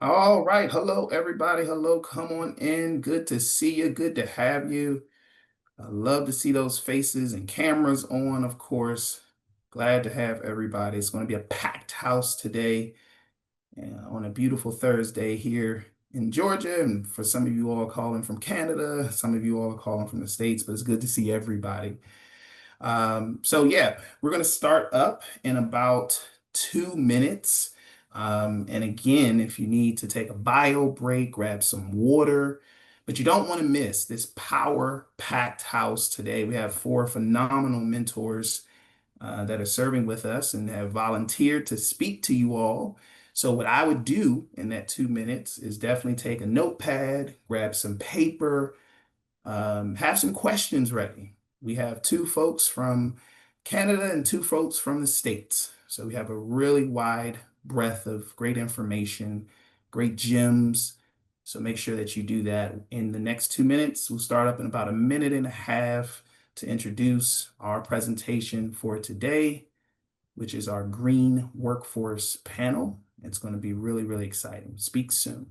All right. Hello, everybody. Hello. Come on in. Good to see you. Good to have you. I love to see those faces and cameras on, of course. Glad to have everybody. It's going to be a packed house today on a beautiful Thursday here in Georgia. And for some of you all calling from Canada, some of you all are calling from the States, but it's good to see everybody. So yeah, we're going to start up in about 2 minutes. And again, if you need to take a bio break, grab some water, but you don't want to miss this power-packed house today. We have four phenomenal mentors that are serving with us and have volunteered to speak to you all. So what I would do in that 2 minutes is definitely take a notepad, grab some paper, have some questions ready. We have two folks from Canada and two folks from the States. So we have a really wide breadth of great information, great gems. So make sure that you do that in the next 2 minutes. We'll start up in about a minute and a half to introduce our presentation for today, which is our Green Workforce panel. It's going to be really, really exciting. Speak soon.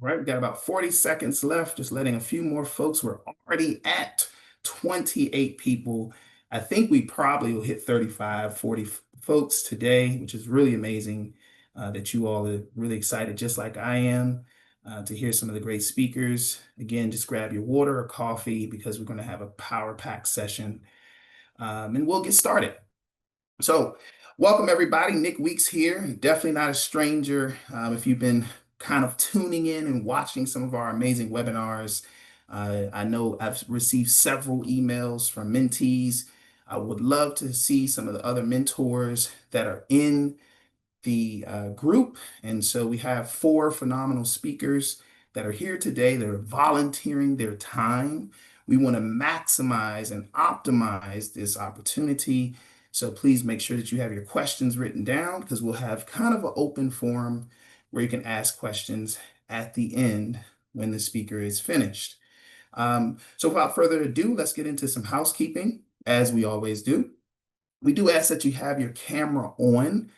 Right, we got about 40 seconds left, just letting a few more folks. We're already at 28 people. I think we probably will hit 35, 40 folks today, which is really amazing that you all are really excited, just like I am, to hear some of the great speakers. Again, just grab your water or coffee because we're going to have a power pack session and we'll get started. So, welcome everybody. Nick Weeks here. Definitely not a stranger. If you've been kind of tuning in and watching some of our amazing webinars, I know I've received several emails from mentees. I would love to see some of the other mentors that are in the group. And so we have four phenomenal speakers that are here today. They're volunteering their time. We want to maximize and optimize this opportunity. So please make sure that you have your questions written down because we'll have kind of an open forum where you can ask questions at the end when the speaker is finished. So without further ado, let's get into some housekeeping as we always do. We do ask that you have your camera on.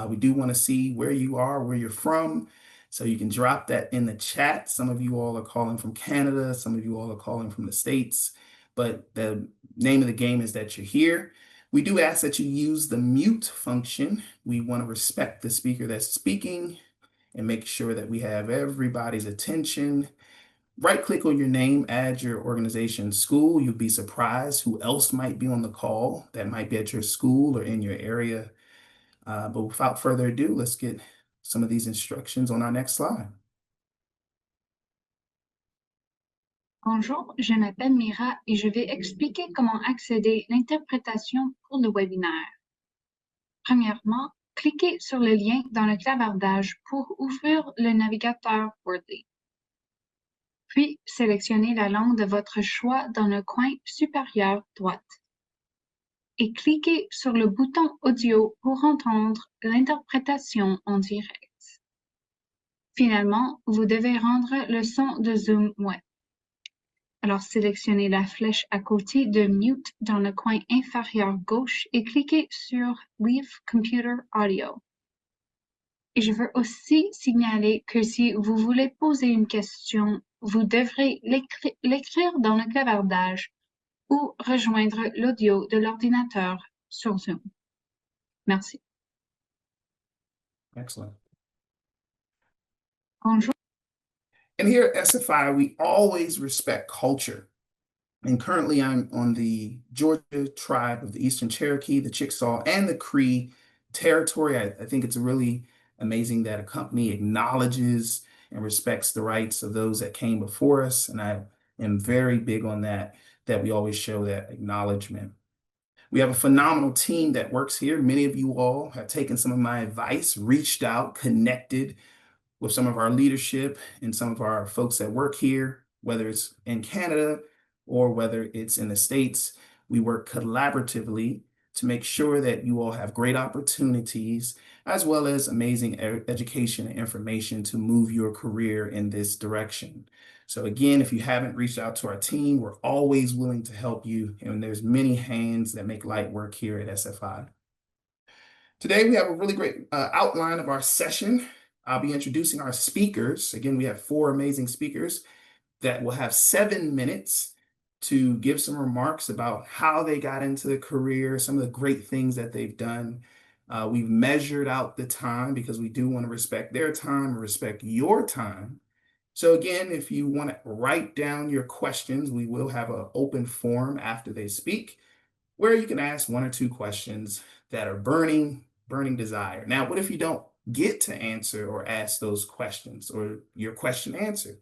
We do want to see where you are, where you're from. So you can drop that in the chat. Some of you all are calling from Canada. Some of you all are calling from the States. But the name of the game is that you're here. We do ask that you use the mute function. We want to respect the speaker that's speaking and make sure that we have everybody's attention. Right-click on your name, add your organization school. You'll be surprised who else might be on the call that might be at your school or in your area. But without further ado, let's get some of these instructions on our next slide. Bonjour, je m'appelle Mira et je vais expliquer comment accéder à l'interprétation pour le webinaire. Premièrement, cliquez sur le lien dans le clavardage pour ouvrir le navigateur Wordly. Puis, sélectionnez la langue de votre choix dans le coin supérieur droite. Et cliquez sur le bouton Audio pour entendre l'interprétation en direct. Finalement, vous devez rendre le son de Zoom web. Alors, sélectionnez la flèche à côté de Mute dans le coin inférieur gauche et cliquez sur Leave Computer Audio. Et je veux aussi signaler que si vous voulez poser une question, vous devrez l'écrire dans le clavardage ou rejoindre l'audio de l'ordinateur sur Zoom. Merci. Excellent. Bonjour. And here at SFI, we always respect culture. And currently I'm on the Georgia tribe of the Eastern Cherokee, the Chickasaw, and the Cree territory. I think it's really amazing that a company acknowledges and respects the rights of those that came before us. And I am very big on that we always show that acknowledgement. We have a phenomenal team that works here. Many of you all have taken some of my advice, reached out, connected with some of our leadership and some of our folks that work here, whether it's in Canada or whether it's in the States. We work collaboratively to make sure that you all have great opportunities as well as amazing education and information to move your career in this direction. So again, if you haven't reached out to our team, we're always willing to help you. And there's many hands that make light work here at SFI. Today, we have a really great outline of our session. I'll be introducing our speakers. Again, we have four amazing speakers that will have 7 minutes to give some remarks about how they got into the career, some of the great things that they've done. We've measured out the time because we do want to respect their time and respect your time. So again, if you want to write down your questions, we will have an open forum after they speak where you can ask one or two questions that are burning desire. Now, what if you don't get to answer or ask those questions or your question answered?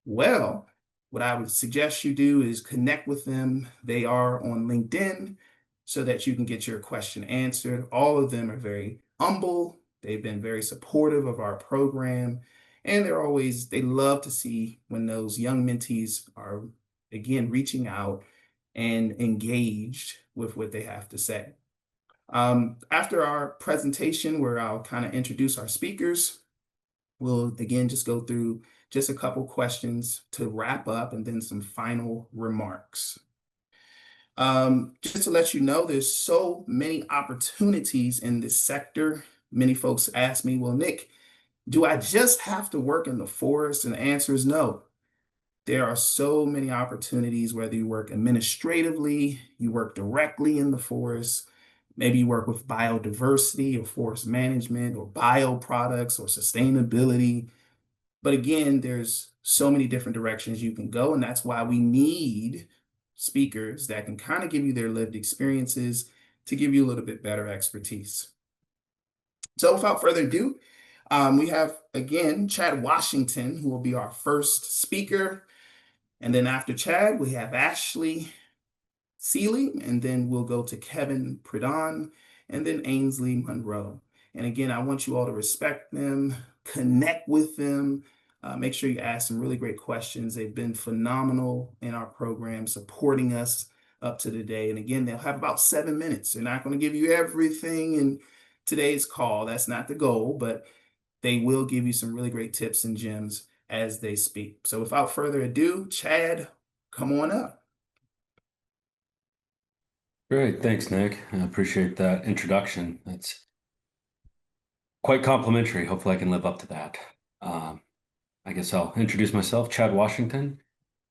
Well, what I would suggest you do is connect with them. They are on LinkedIn so that you can get your question answered. All of them are very humble. They've been very supportive of our program. And they love to see when those young mentees are, again, reaching out and engaged with what they have to say. After our presentation, where I'll kind of introduce our speakers, we'll again just go through just a couple questions to wrap up and then some final remarks. Just to let you know, there's so many opportunities in this sector. Many folks ask me, well, Nick, do I just have to work in the forest? And the answer is no. There are so many opportunities, whether you work administratively, you work directly in the forest, maybe you work with biodiversity or forest management or bioproducts or sustainability. But again, there's so many different directions you can go. And that's why we need speakers that can kind of give you their lived experiences to give you a little bit better expertise. So without further ado, we have, again, Chad Washington, who will be our first speaker. And then after Chad, we have Ashley Seeley, and then we'll go to Kevin Pridon, and then Ainsley Monroe. And again, I want you all to respect them, connect with them, make sure you ask some really great questions. They've been phenomenal in our program, supporting us up to today. And again, they'll have about 7 minutes. They're not going to give you everything in today's call. That's not the goal, but they will give you some really great tips and gems as they speak. So without further ado, Chad, come on up. Great. Thanks, Nick. I appreciate that introduction. That's quite complimentary. Hopefully I can live up to that. I guess I'll introduce myself, Chad Washington.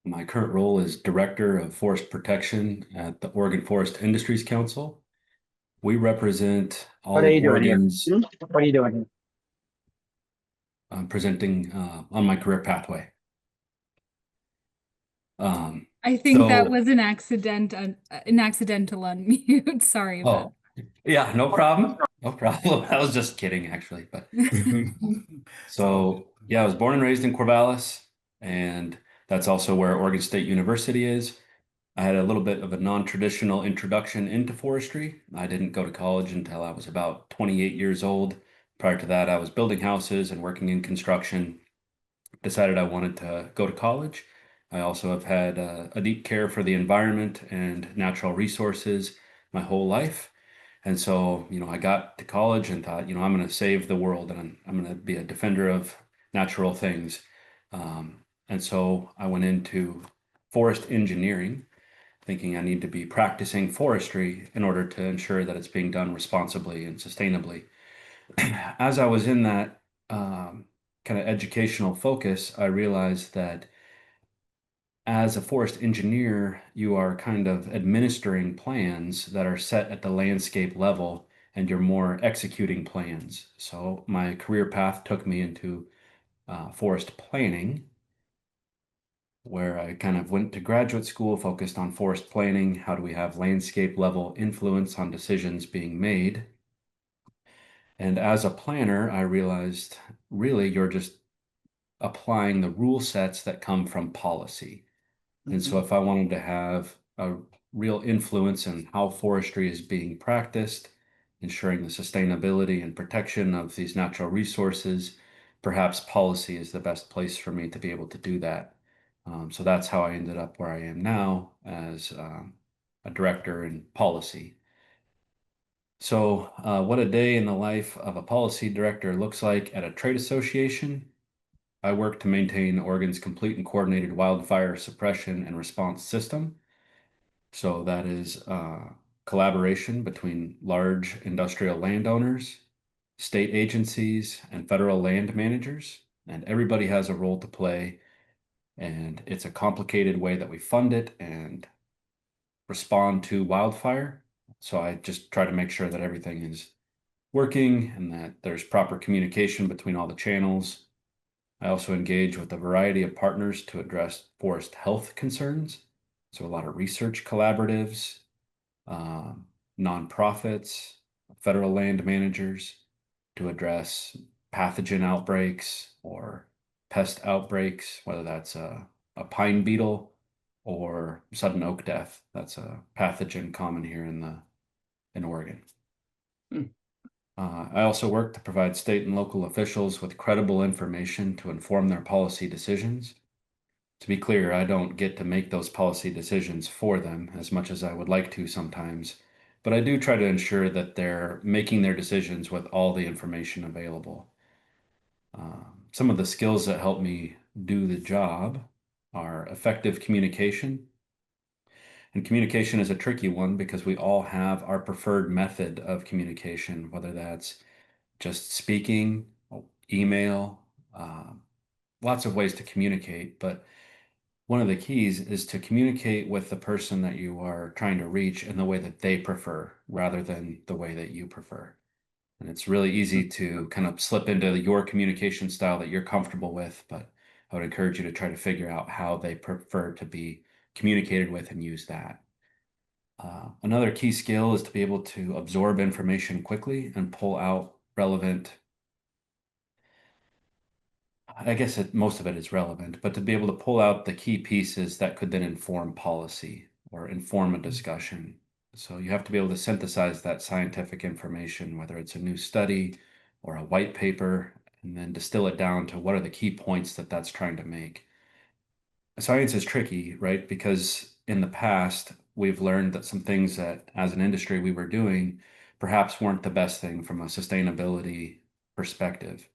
My current role is Director of Forest Protection at the Oregon Forest Industries Council. We represent all What are of you doing here? Oregon's. What are you doing here? I'm presenting on my career pathway. I think that was an accidental unmute. Sorry about yeah, no problem. No problem. I was just kidding, actually. But so yeah, I was born and raised in Corvallis, and that's also where Oregon State University is. I had a little bit of a non-traditional introduction into forestry. I didn't go to college until I was about 28 years old. Prior to that, I was building houses and working in construction. Decided I wanted to go to college. I also have had a deep care for the environment and natural resources my whole life. And so, I got to college and thought, I'm going to save the world and I'm going to be a defender of natural things. And so I went into forest engineering, thinking I need to be practicing forestry in order to ensure that it's being done responsibly and sustainably. As I was in that kind of educational focus, I realized that as a forest engineer, you are kind of administering plans that are set at the landscape level, and you're more executing plans. So my career path took me into forest planning, where I kind of went to graduate school, focused on forest planning. How do we have landscape level influence on decisions being made? And as a planner, I realized really you're just applying the rule sets that come from policy. And so if I wanted to have a real influence in how forestry is being practiced, ensuring the sustainability and protection of these natural resources, perhaps policy is the best place for me to be able to do that. So that's how I ended up where I am now as a director in policy. So what a day in the life of a policy director looks like at a trade association. I work to maintain Oregon's complete and coordinated wildfire suppression and response system. So that is collaboration between large industrial landowners, state agencies, and federal land managers. And everybody has a role to play. And it's a complicated way that we fund it and respond to wildfire. So I just try to make sure that everything is working and that there's proper communication between all the channels. I also engage with a variety of partners to address forest health concerns. So a lot of research collaboratives, nonprofits, federal land managers to address pathogen outbreaks or pest outbreaks, whether that's a pine beetle or sudden oak death. That's a pathogen common here in Oregon. I also work to provide state and local officials with credible information to inform their policy decisions. To be clear, I don't get to make those policy decisions for them as much as I would like to sometimes, but I do try to ensure that they're making their decisions with all the information available. Some of the skills that help me do the job are effective communication. And communication is a tricky one because we all have our preferred method of communication, whether that's just speaking, email, lots of ways to communicate. But one of the keys is to communicate with the person that you are trying to reach in the way that they prefer rather than the way that you prefer. And it's really easy to kind of slip into your communication style that you're comfortable with, but I would encourage you to try to figure out how they prefer to be communicated with and use that. Another key skill is to be able to absorb information quickly and pull out relevant. I guess most of it is relevant, but to be able to pull out the key pieces that could then inform policy or inform a discussion. So you have to be able to synthesize that scientific information, whether it's a new study or a white paper, and then distill it down to what are the key points that that's trying to make. Science is tricky, right? Because in the past, we've learned that some things that as an industry we were doing perhaps weren't the best thing from a sustainability perspective.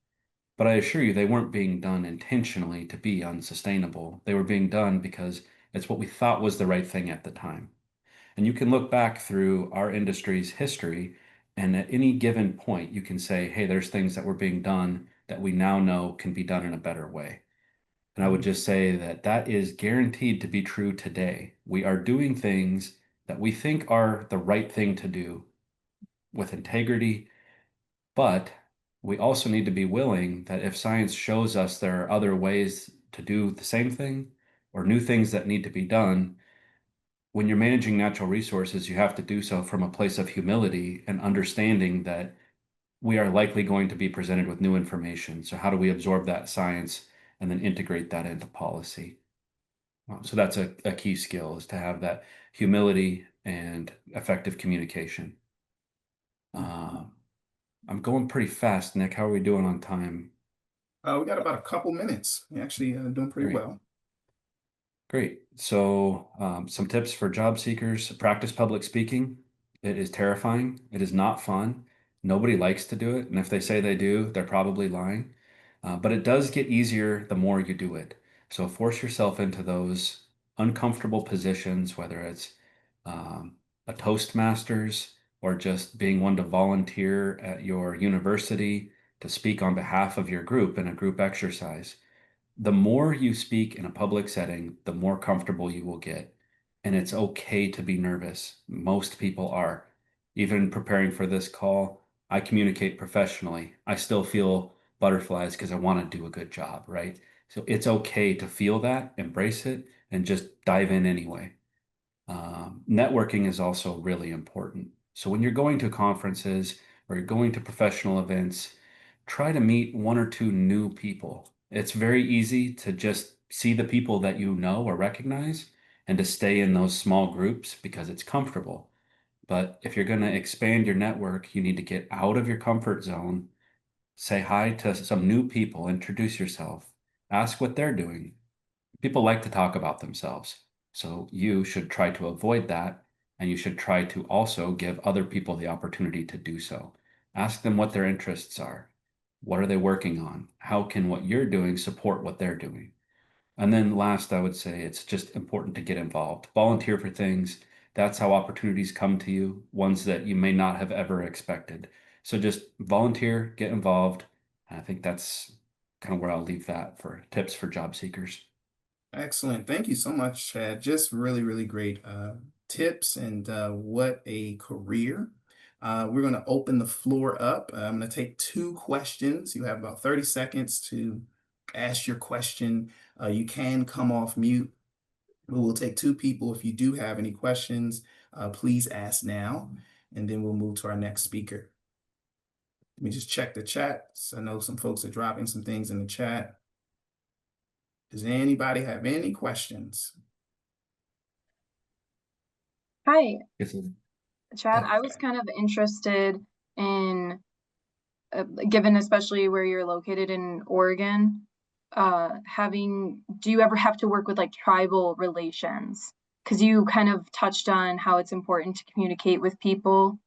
But I assure you, they weren't being done intentionally to be unsustainable. They were being done because it's what we thought was the right thing at the time. And you can look back through our industry's history, and at any given point, you can say, hey, there's things that were being done that we now know can be done in a better way. And I would just say that that is guaranteed to be true today. We are doing things that we think are the right thing to do with integrity, but we also need to be willing that if science shows us there are other ways to do the same thing or new things that need to be done, when you're managing natural resources, you have to do so from a place of humility and understanding that we are likely going to be presented with new information. So how do we absorb that science and then integrate that into policy? So that's a key skill, is to have that humility and effective communication. I'm going pretty fast, Nick. How are we doing on time? We got about a couple minutes. We're actually doing pretty Great. well. Great. So some tips for job seekers: practice public speaking. It is terrifying. It is not fun. Nobody likes to do it. And if they say they do, they're probably lying. But it does get easier the more you do it. So force yourself into those uncomfortable positions, whether it's a Toastmasters or just being one to volunteer at your university to speak on behalf of your group in a group exercise. The more you speak in a public setting, the more comfortable you will get. And it's okay to be nervous. Most people are. Even preparing for this call, I communicate professionally. I still feel butterflies because I want to do a good job, right? So it's okay to feel that, embrace it, and just dive in anyway. Networking is also really important. So when you're going to conferences or you're going to professional events, try to meet one or two new people. It's very easy to just see the people that you know or recognize and to stay in those small groups because it's comfortable. But if you're going to expand your network, you need to get out of your comfort zone, Say hi to some new people, introduce yourself, ask what they're doing. People like to talk about themselves. So you should try to avoid that, and you should try to also give other people the opportunity to do so. Ask them what their interests are. What are they working on? How can what you're doing support what they're doing? And then last, I would say it's just important to get involved. Volunteer for things. That's how opportunities come to you, ones that you may not have ever expected. So just volunteer, get involved. And I think that's kind of where I'll leave that for tips for job seekers. Excellent. Thank you so much, Chad. Just really, really great tips and what a career. We're going to open the floor up. I'm going to take 2 questions. You have about 30 seconds to ask your question. You can come off mute. We'll take 2 people. If you do have any questions, please ask now, and then we'll move to our next speaker. Let me just check the chat. So I know some folks are dropping some things in the chat. Does anybody have any questions? Hi, Yes, Chad. I was kind of interested in, given especially where you're located in Oregon, do you ever have to work with like tribal relations? Because you kind of touched on how it's important to communicate with people,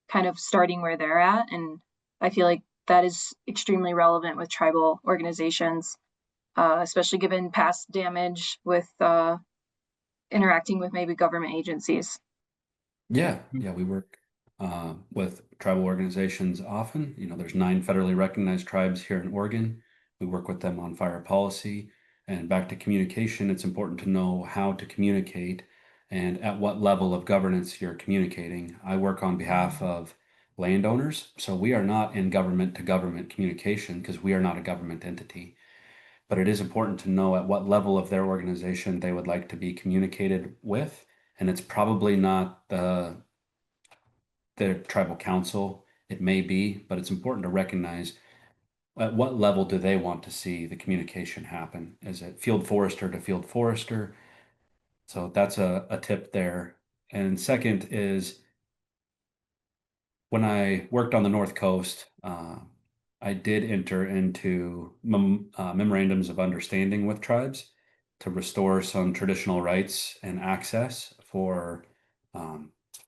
kind of starting where they're at. And I feel like that is extremely relevant with tribal organizations, especially given past damage with interacting with maybe government agencies. Yeah, we work with tribal organizations often. There's 9 federally recognized tribes here in Oregon. We work with them on fire policy. And back to communication, it's important to know how to communicate and at what level of governance you're communicating. I work on behalf of landowners, so we are not in government to government communication because we are not a government entity. But it is important to know at what level of their organization they would like to be communicated with. And it's probably not the tribal council. It may be, but it's important to recognize at what level do they want to see the communication happen? Is it field forester to field forester? So that's a tip there. And second is when I worked on the North Coast, I did enter into memorandums of understanding with tribes to restore some traditional rights and access for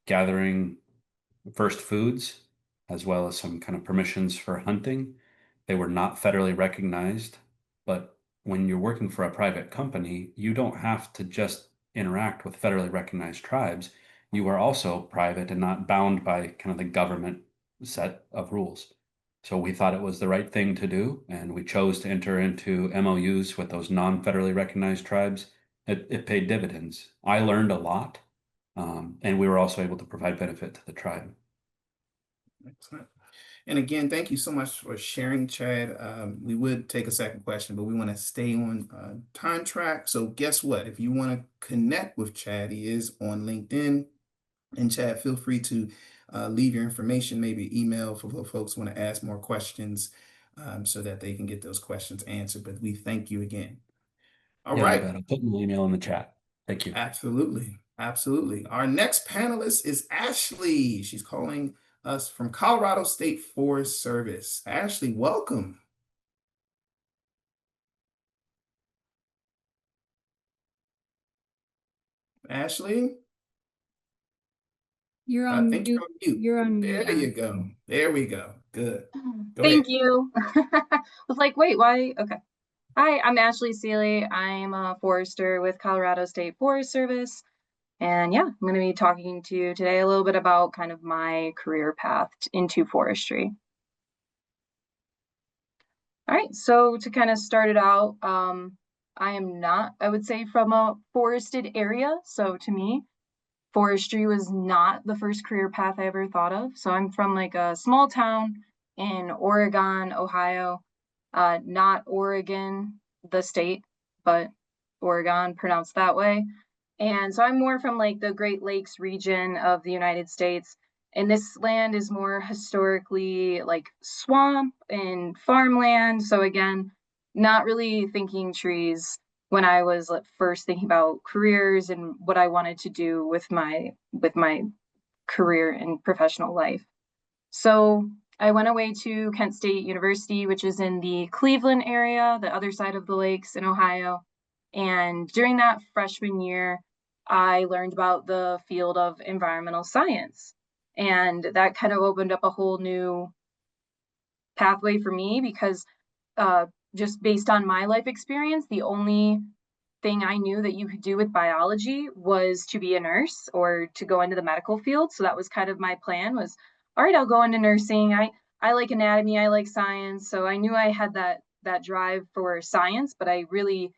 gathering first foods, as well as some kind of permissions for hunting. They were not federally recognized, but when you're working for a private company, you don't have to just interact with federally recognized tribes. You are also private and not bound by kind of the government set of rules. So we thought it was the right thing to do, and we chose to enter into MOUs with those non-federally recognized tribes. It paid dividends. I learned a lot, and we were also able to provide benefit to the tribe. Excellent. And again, thank you so much for sharing, Chad. We would take a second question, but we want to stay on time track. So guess what? If you want to connect with Chad, he is on LinkedIn. And Chad, feel free to leave your information, maybe email for folks who want to ask more questions so that they can get those questions answered. But we thank you again. All Yeah, right. you bet. I'll put my email in the chat. Thank you. Absolutely. Absolutely. Our next panelist is Ashley. She's calling us from Colorado State Forest Service. Ashley, welcome. Ashley? You're I on think you're mute. on mute. You're on mute. There you go. There we go. Good. Go Thank ahead. you. I was like, wait, why? Okay. Hi, I'm Ashley Seeley. I'm a forester with Colorado State Forest Service. And yeah, I'm going to be talking to you today a little bit about kind of my career path into forestry. All right, so to kind of start it out, I am not, I would say, from a forested area. So to me, forestry was not the first career path I ever thought of. So I'm from like a small town in Oregon, Ohio, not Oregon, the state, but Oregon, pronounced that way. And so I'm more from like the Great Lakes region of the United States. And this land is more historically like swamp and farmland. So again, not really thinking trees when I was first thinking about careers and what I wanted to do with my career and professional life. So I went away to Kent State University, which is in the Cleveland area, the other side of the lakes in Ohio. And during that freshman year, I learned about the field of environmental science. And that kind of opened up a whole new pathway for me because just based on my life experience, the only thing I knew that you could do with biology was to be a nurse or to go into the medical field. So that was kind of my plan was, all right, I'll go into nursing. I like anatomy, I like science. So I knew I had that drive for science, but I really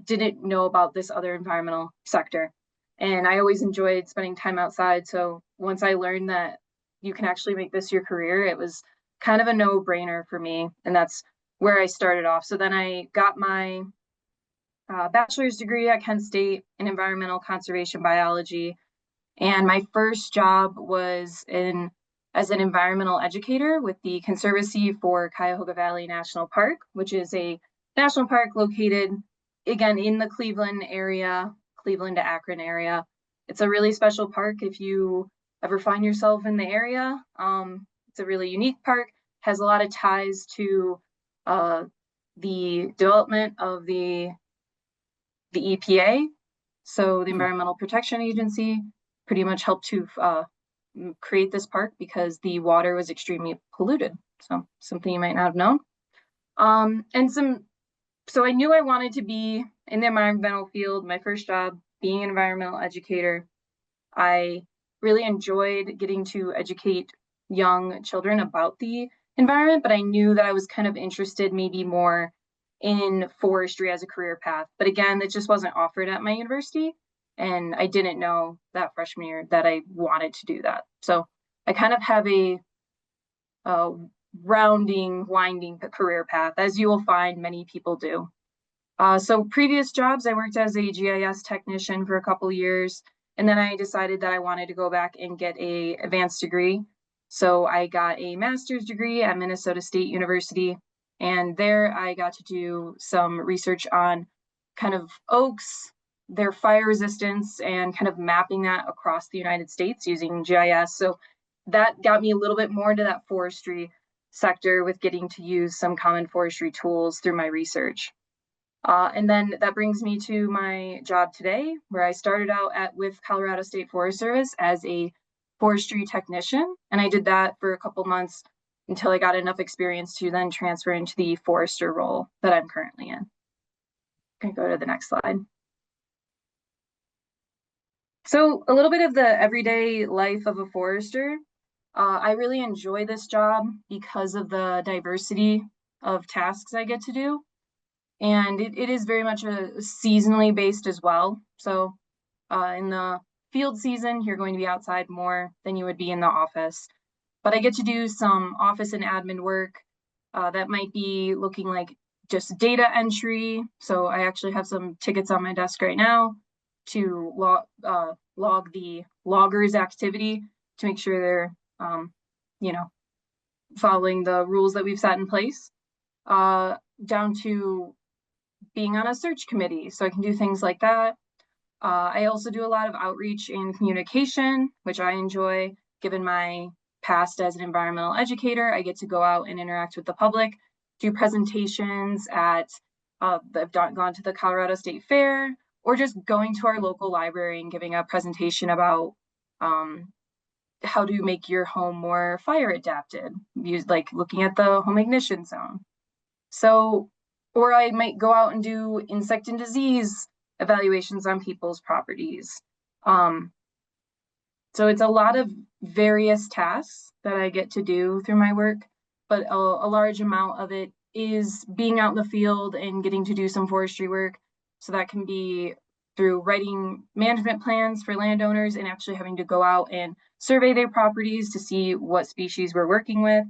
didn't know about this other environmental sector. And I always enjoyed spending time outside. So once I learned that you can actually make this your career, it was kind of a no-brainer for me. And that's where I started off. So then I got my bachelor's degree at Kent State in environmental conservation biology. And my first job was as an environmental educator with the Conservancy for Cuyahoga Valley National Park, which is a national park located, again, in the Cleveland area, Cleveland to Akron area. It's a really special park if you ever find yourself in the area. It's a really unique park, has a lot of ties to the development of the EPA, so the Environmental Protection Agency pretty much helped to create this park because the water was extremely polluted. So something you might not have known. So I knew I wanted to be in the environmental field. My first job being an environmental educator, I really enjoyed getting to educate young children about the environment, but I knew that I was kind of interested maybe more in forestry as a career path. But again, that just wasn't offered at my university. And I didn't know that freshman year that I wanted to do that. So I kind of have a winding career path, as you will find many people do. So previous jobs, I worked as a GIS technician for a couple years, and then I decided that I wanted to go back and get an advanced degree. So I got a master's degree at Minnesota State University, and there I got to do some research on kind of oaks, their fire resistance, and kind of mapping that across the United States using GIS. So that got me a little bit more into that forestry sector with getting to use some common forestry tools through my research. And then that brings me to my job today, where I started out with Colorado State Forest Service as a forestry technician. And I did that for a couple months until I got enough experience to then transfer into the forester role that I'm currently in. Can go to the next slide. So a little bit of the everyday life of a forester. I really enjoy this job because of the diversity of tasks I get to do. And it is very much a seasonally based as well. So in the field season, you're going to be outside more than you would be in the office. But I get to do some office and admin work that might be looking like just data entry. So I actually have some tickets on my desk right now to log the loggers' activity to make sure they're, following the rules that we've set in place, down to being on a search committee. So I can do things like that. I also do a lot of outreach and communication, which I enjoy. Given my past as an environmental educator, I get to go out and interact with the public, do presentations at, I've gone to the Colorado State Fair, or just going to our local library and giving a presentation about how to make your home more fire adapted, like looking at the home ignition zone. So, or I might go out and do insect and disease evaluations on people's properties. So it's a lot of various tasks that I get to do through my work, but a large amount of it is being out in the field and getting to do some forestry work. So that can be through writing management plans for landowners and actually having to go out and survey their properties to see what species we're working with,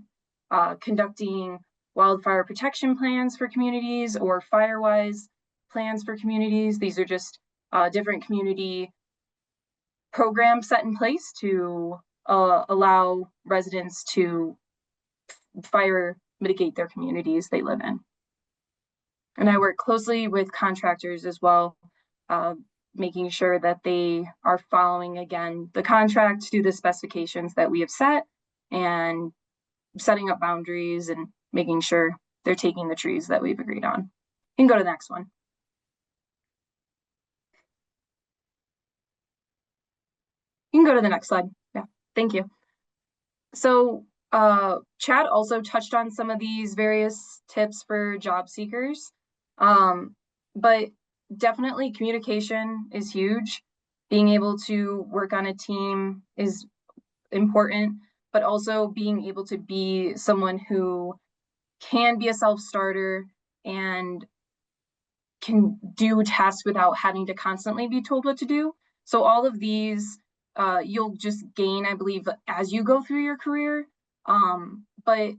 conducting wildfire protection plans for communities or fire-wise plans for communities. These are just different community programs set in place to allow residents to fire mitigate their communities they live in. And I work closely with contractors as well, making sure that they are following, again, the contract to the specifications that we have set and setting up boundaries and making sure they're taking the trees that we've agreed on. You can go to the next one. You can go to the next slide. Yeah, thank you. So Chad also touched on some of these various tips for job seekers, but definitely communication is huge. Being able to work on a team is important, but also being able to be someone who can be a self-starter and can do tasks without having to constantly be told what to do. So all of these you'll just gain, I believe, as you go through your career. But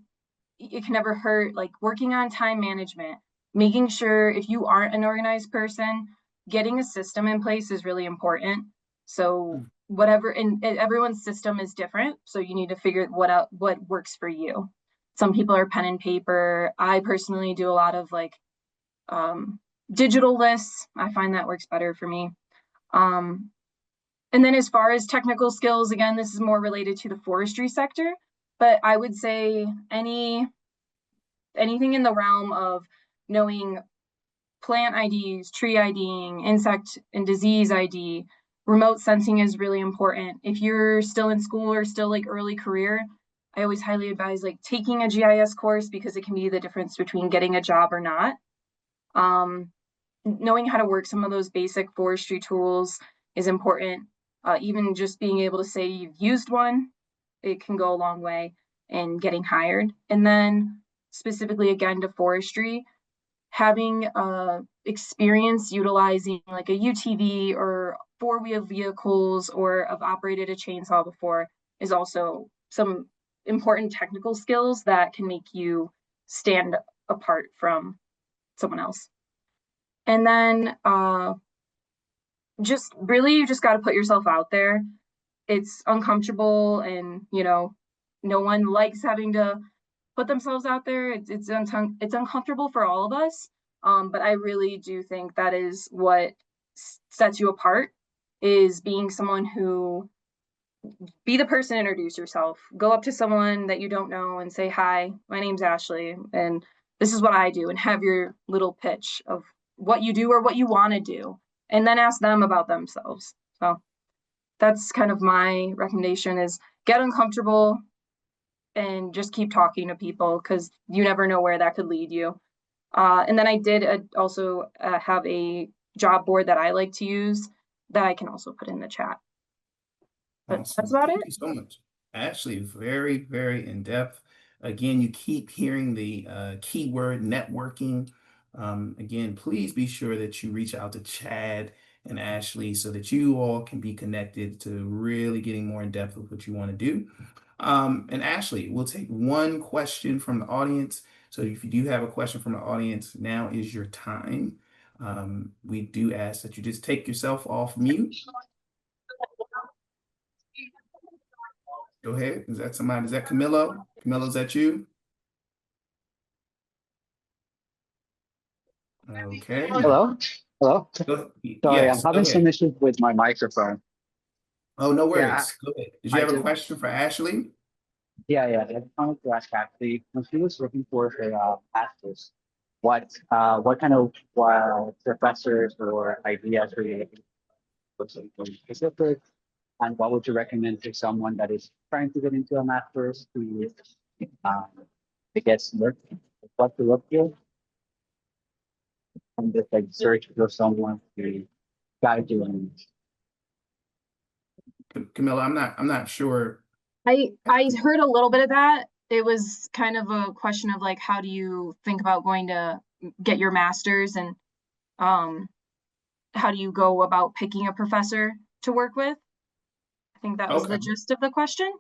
it can never hurt, like working on time management, making sure if you aren't an organized person, getting a system in place is really important. So whatever, and everyone's system is different. So you need to figure what works for you. Some people are pen and paper. I personally do a lot of like digital lists. I find that works better for me. And then as far as technical skills, again, this is more related to the forestry sector, but I would say anything in the realm of knowing plant IDs, tree IDing, insect and disease ID, remote sensing is really important. If you're still in school or still like early career, I always highly advise like taking a GIS course because it can be the difference between getting a job or not. Knowing how to work some of those basic forestry tools is important. Even just being able to say you've used one, it can go a long way in getting hired. And then specifically again to forestry, having experience utilizing like a UTV or four-wheel vehicles or have operated a chainsaw before is also some important technical skills that can make you stand apart from someone else. And then just really, you just got to put yourself out there. It's uncomfortable, and no one likes having to put themselves out there. It's uncomfortable for all of us. But I really do think that is what sets you apart, is being someone who, be the person, introduce yourself, go up to someone that you don't know and say, hi, my name's Ashley, and this is what I do, and have your little pitch of what you do or what you want to do, and then ask them about themselves. So that's kind of my recommendation, is get uncomfortable and just keep talking to people, because you never know where that could lead you. And then I did also have a job board that I like to use that I can also put in the chat. But Awesome. that's about Thank it. you so much. Ashley, very, very in-depth. Again, you keep hearing the keyword networking. Again, please be sure that you reach out to Chad and Ashley so that you all can be connected to really getting more in depth with what you want to do. And Ashley, we'll take one question from the audience. So if you do have a question from the audience, now is your time. We do ask that you just take yourself off mute. Go ahead. Is that somebody? Is that Camilo? Camilo, is that you? Okay. Hello? Hello? Sorry, I'm having some issues with my microphone. Oh, no worries. Yeah, Go ahead. Did you have a question for Ashley? Yeah. I just wanted to ask Ashley, when she was looking for her masters, what kind of professors or ideas were you looking for, something specific? And what would you recommend to someone that is trying to get into a master's to get what to look for? And just like search for someone to guide you on. Camilla, I'm not sure. I heard a little bit of that. It was kind of a question of like, how do you think about going to get your master's, and how do you go about picking a professor to work with? I think that was the gist of the question.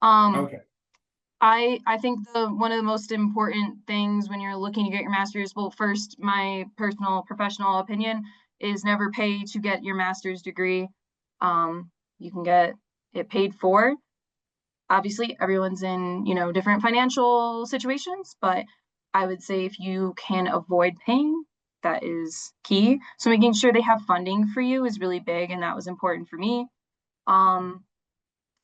Okay. I think one of the most important things when you're looking to get your master's, well, first, my personal professional opinion is never pay to get your master's degree. You can get it paid for. Obviously, everyone's in, different financial situations, but I would say if you can avoid paying, that is key. So making sure they have funding for you is really big, and that was important for me.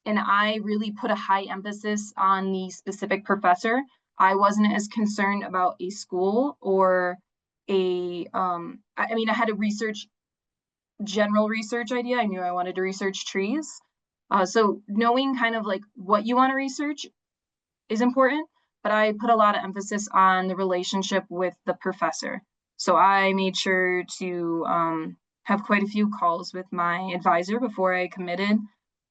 and I really put a high emphasis on the specific professor. I wasn't as concerned about a school or I mean, I had a general research idea. I knew I wanted to research trees. So knowing kind of like what you want to research is important, but I put a lot of emphasis on the relationship with the professor. So I made sure to have quite a few calls with my advisor before I committed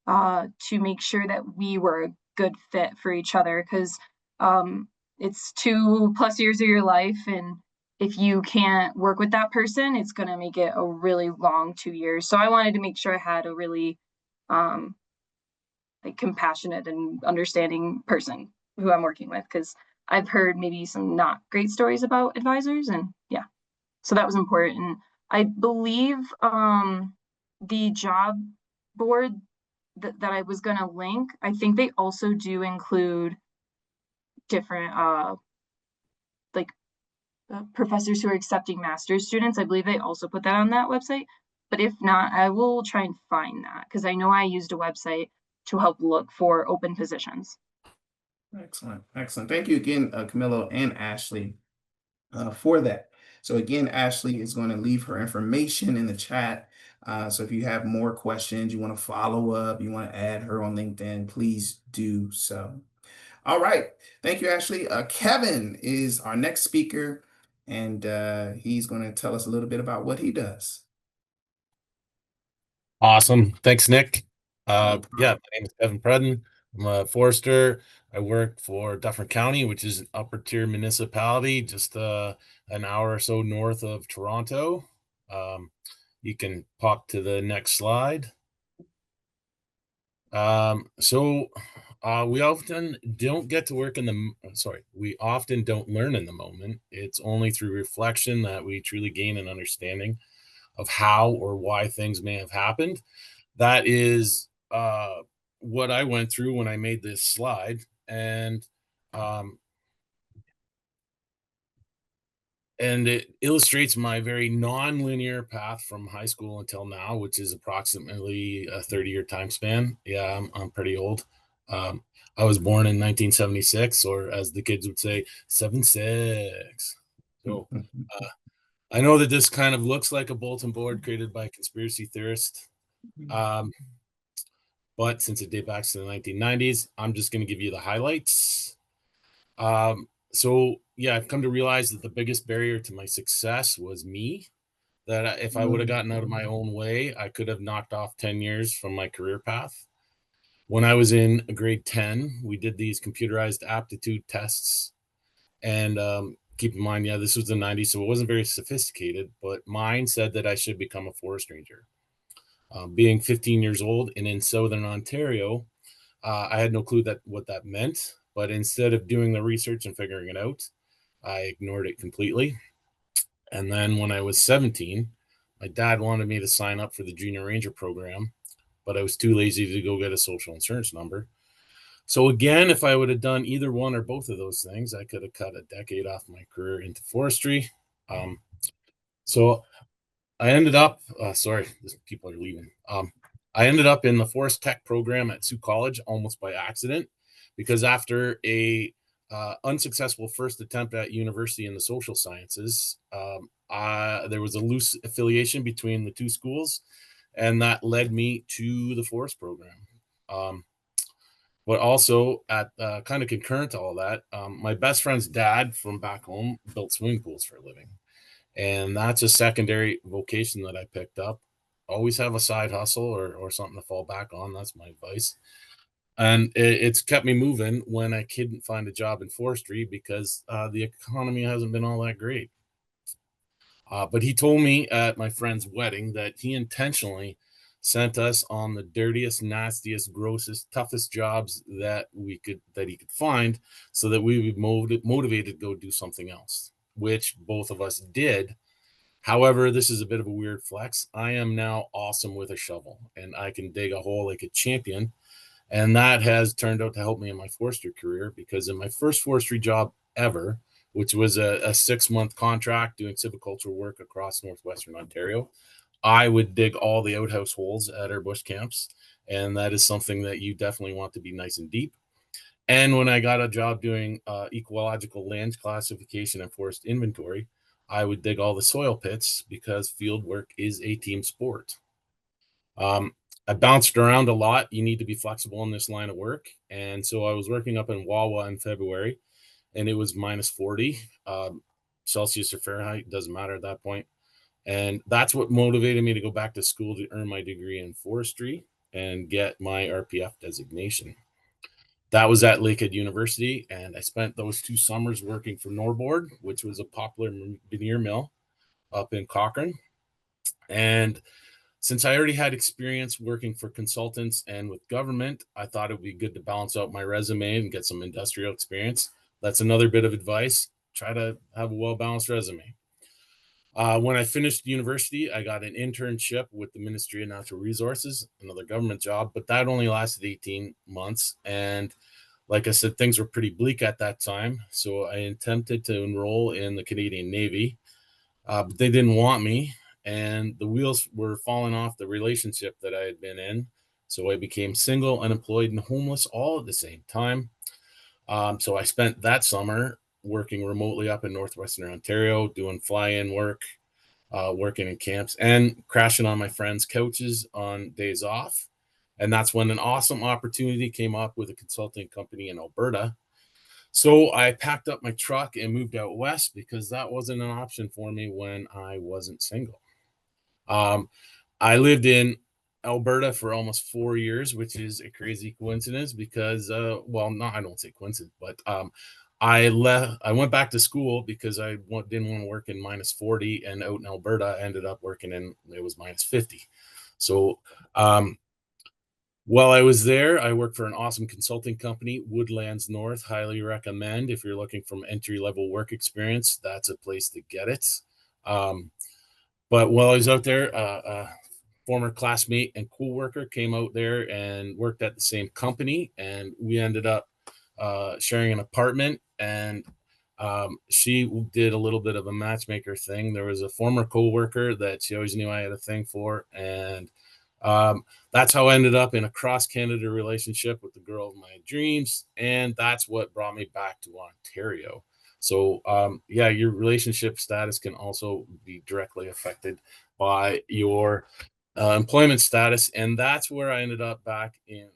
to make sure that we were a good fit for each other, because it's 2+ years of your life, and if you can't work with that person, it's going to make it a really long 2 years. So I wanted to make sure I had a really like compassionate and understanding person who I'm working with, because I've heard maybe some not great stories about advisors, and yeah, so that was important. I believe the job board that I was going to link, I think they also do include different like professors who are accepting master's students. I believe they also put that on that website, but if not, I will try and find that, because I know I used a website to help look for open positions. Excellent. Excellent. Thank you again, Camilo and Ashley, for that. So again, Ashley is going to leave her information in the chat. So if you have more questions, you want to follow up, you want to add her on LinkedIn, please do so. All right. Thank you, Ashley. Kevin is our next speaker, and he's going to tell us a little bit about what he does. Awesome. Thanks, Nick. No Yeah, my name is Kevin Predden. I'm a forester. I work for Dufferin County, which is an upper tier municipality, just an hour or so north of Toronto. You can pop to the next slide. We often don't get to work we often don't learn in the moment. It's only through reflection that we truly gain an understanding of how or why things may have happened. That is what I went through when I made this slide. And it illustrates my very non-linear path from high school until now, which is approximately a 30-year time span. Yeah, I'm pretty old. I was born in 1976, or as the kids would say, 76. So I know that this kind of looks like a bulletin board created by a conspiracy theorist. But since it dates back to the 1990s, I'm just going to give you the highlights. So yeah, I've come to realize that the biggest barrier to my success was me. That if I would have gotten out of my own way, I could have knocked off 10 years from my career path. When I was in grade 10, we did these computerized aptitude tests. And keep in mind, yeah, this was the 90s, so it wasn't very sophisticated, but mine said that I should become a forest ranger. Being 15 years old and in Southern Ontario, I had no clue what that meant. But instead of doing the research and figuring it out, I ignored it completely. And then when I was 17, my dad wanted me to sign up for the Junior Ranger program, but I was too lazy to go get a social insurance number. So again, if I would have done either one or both of those things, I could have cut a decade off my career into forestry. So I ended up, people are leaving. I ended up in the forest tech program at Sioux College almost by accident, because after a unsuccessful first attempt at university in the social sciences, there was a loose affiliation between the two schools, and that led me to the forest program. But also at kind of concurrent to all that, my best friend's dad from back home built swimming pools for a living. And that's a secondary vocation that I picked up. Always have a side hustle or something to fall back on. That's my advice. And it's kept me moving when I couldn't find a job in forestry because the economy hasn't been all that great. But he told me at my friend's wedding that he intentionally sent us on the dirtiest, nastiest, grossest, toughest jobs that he could find, so that we would be motivated to go do something else, which both of us did. However, this is a bit of a weird flex. I am now awesome with a shovel, and I can dig a hole like a champion. And that has turned out to help me in my forestry career, because in my first forestry job ever, which was a 6-month contract doing silviculture work across northwestern Ontario, I would dig all the outhouse holes at our bush camps And that is something that you definitely want to be nice and deep. And when I got a job doing ecological land classification and forest inventory, I would dig all the soil pits because field work is a team sport. I bounced around a lot. You need to be flexible in this line of work. And so I was working up in Wawa in February, and it was minus 40 Celsius or Fahrenheit, doesn't matter at that point. And that's what motivated me to go back to school to earn my degree in forestry and get my RPF designation. That was at Lakehead University, and I spent those 2 summers working for Norboard, which was a popular veneer mill up in Cochrane. And since I already had experience working for consultants and with government, I thought it would be good to balance out my resume and get some industrial experience. That's another bit of advice. Try to have a well-balanced resume. When I finished university, I got an internship with the Ministry of Natural Resources, another government job, but that only lasted 18 months. And like I said, things were pretty bleak at that time. So I attempted to enroll in the Canadian Navy, but they didn't want me. And the wheels were falling off the relationship that I had been in. So I became single, unemployed, and homeless all at the same time. So I spent that summer working remotely up in northwestern Ontario, doing fly-in work, working in camps, and crashing on my friends' couches on days off. And that's when an awesome opportunity came up with a consulting company in Alberta. So I packed up my truck and moved out west because that wasn't an option for me when I wasn't single. I lived in Alberta for almost 4 years, which is a crazy coincidence because, well, no, I don't say coincidence, but I went back to school because I didn't want to work in minus 40, and out in Alberta, I ended up working in, it was minus 50. So while I was there, I worked for an awesome consulting company, Woodlands North. Highly recommend if you're looking for entry-level work experience. That's a place to get it. But while I was out there, a former classmate and co-worker came out there and worked at the same company, and we ended up sharing an apartment. And she did a little bit of a matchmaker thing. There was a former co-worker that she always knew I had a thing for, and that's how I ended up in a cross-Canada relationship with the girl of my dreams, and that's what brought me back to Ontario. So yeah, your relationship status can also be directly affected by your employment status, and that's where I ended up back in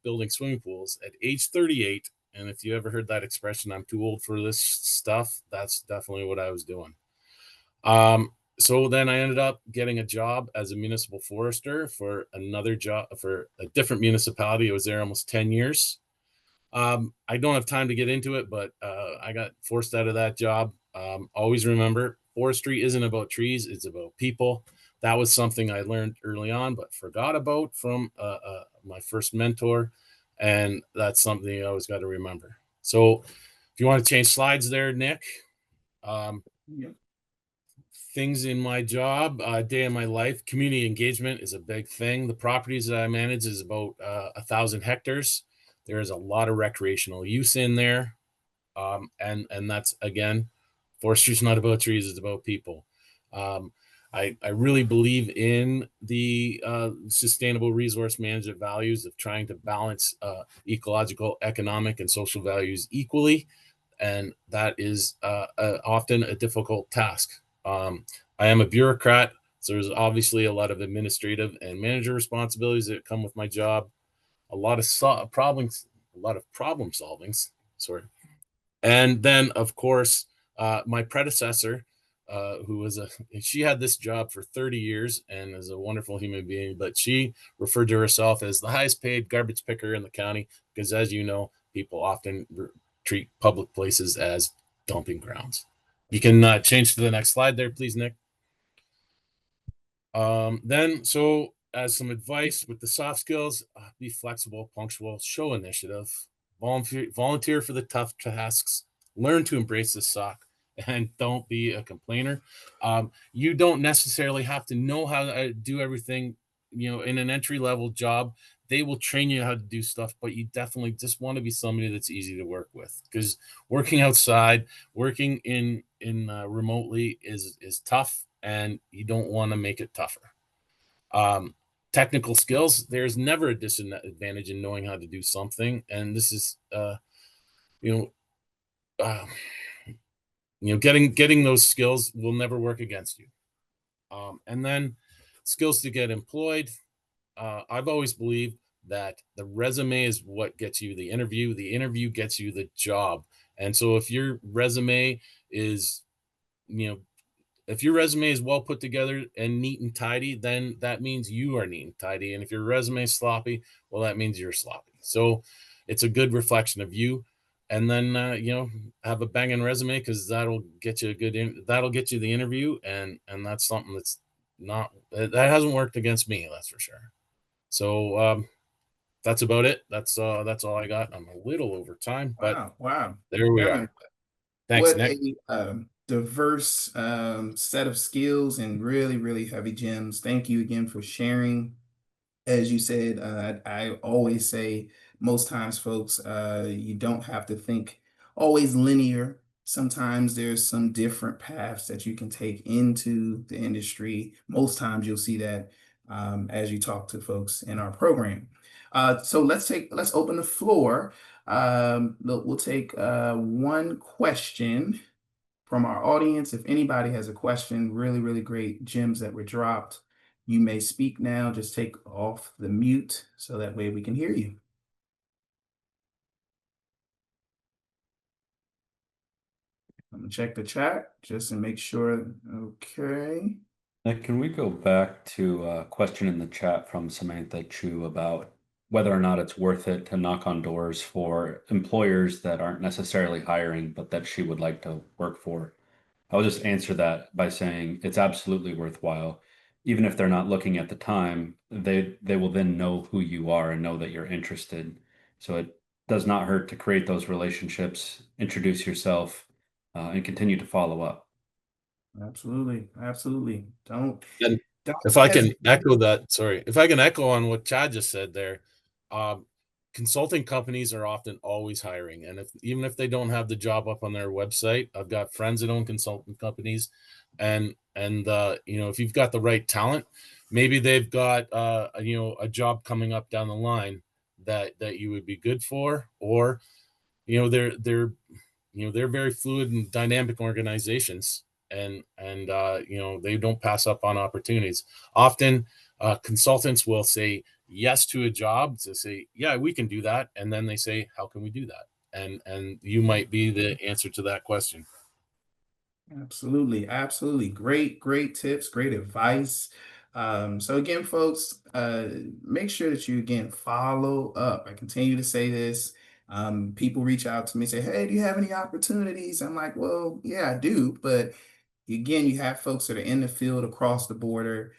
building swimming pools at age 38. And if you ever heard that expression, I'm too old for this stuff, that's definitely what I was doing. So then I ended up getting a job as a municipal forester for another job for a different municipality. I was there almost 10 years. I don't have time to get into it, but I got forced out of that job. Always remember, forestry isn't about trees, it's about people. That was something I learned early on, but forgot about from my first mentor. And that's something you always got to remember. So if you want to change slides there, Nick, Yep. things in my job, day in my life, community engagement is a big thing. The properties that I manage is about 1,000 hectares. There is a lot of recreational use in there. And that's, again, forestry is not about trees, it's about people. I really believe in the sustainable resource management values of trying to balance ecological, economic, and social values equally. And that is often a difficult task. I am a bureaucrat, so there's obviously a lot of administrative and manager responsibilities that come with my job. A lot of problems, a lot of problem solvings. Sorry. And then, of course, my predecessor, she had this job for 30 years and is a wonderful human being, but she referred to herself as the highest paid garbage picker in the county because, as you know, people often treat public places as dumping grounds. You can change to the next slide there, please, Nick. So as some advice with the soft skills, be flexible, punctual, show initiative, volunteer for the tough tasks, learn to embrace the suck, and don't be a complainer. You don't necessarily have to know how to do everything. In an entry level job, they will train you how to do stuff, but you definitely just want to be somebody that's easy to work with, because working outside, working in remotely is tough, and you don't want to make it tougher. technical skills, there's never a disadvantage in knowing how to do something. And this is, you know, getting those skills will never work against you. And then skills to get employed. I've always believed that the resume is what gets you the interview gets you the job. And so if your resume is, you know, if your resume is well put together and neat and tidy, then that means you are neat and tidy. And if your resume is sloppy, well, that means you're sloppy. So it's a good reflection of you. And then have a banging resume, because that'll get you that'll get you the interview, and that's something that's not that hasn't worked against me, that's for sure. So that's about it. That's all I got. I'm a little over time, but Wow. there we Kevin, are. Thanks, what Nick. a diverse set of skills and really, really heavy gems. Thank you again for sharing. As you said, I always say most times, folks, you don't have to think always linear. Sometimes there's some different paths that you can take into the industry. Most times you'll see that as you talk to folks in our program. So let's open the floor. We'll take one question from our audience. If anybody has a question, really, really great gems that were dropped. You may speak now. Just take off the mute so that way we can hear you. I'm gonna check the chat just to make sure. Okay. Nick, can we go back to a question in the chat from Samantha Chu about whether or not it's worth it to knock on doors for employers that aren't necessarily hiring, but that she would like to work for? I'll just answer that by saying it's absolutely worthwhile. Even if they're not looking at the time, they will then know who you are and know that you're interested. So it does not hurt to create those relationships, introduce yourself, and continue to follow up. Absolutely. Absolutely. And Don't if I can hesitate. echo that, sorry, if I can echo on what Chad just said there, consulting companies are often always hiring. And even if they don't have the job up on their website, I've got friends that own consulting companies, and if you've got the right talent, maybe they've got a job coming up down the line that you would be good for, or they're very fluid and dynamic organizations, and they don't pass up on opportunities. Often consultants will say yes to a job, to say, yeah, we can do that, and then they say, how can we do that? And you might be the answer to that question. Absolutely, absolutely. Great tips, great advice. So again, folks, make sure that you again follow up. I continue to say this. People reach out to me, say, "Hey, do you have any opportunities?" I'm like, "Well, yeah, I do." But again, you have folks that are in the field across the border.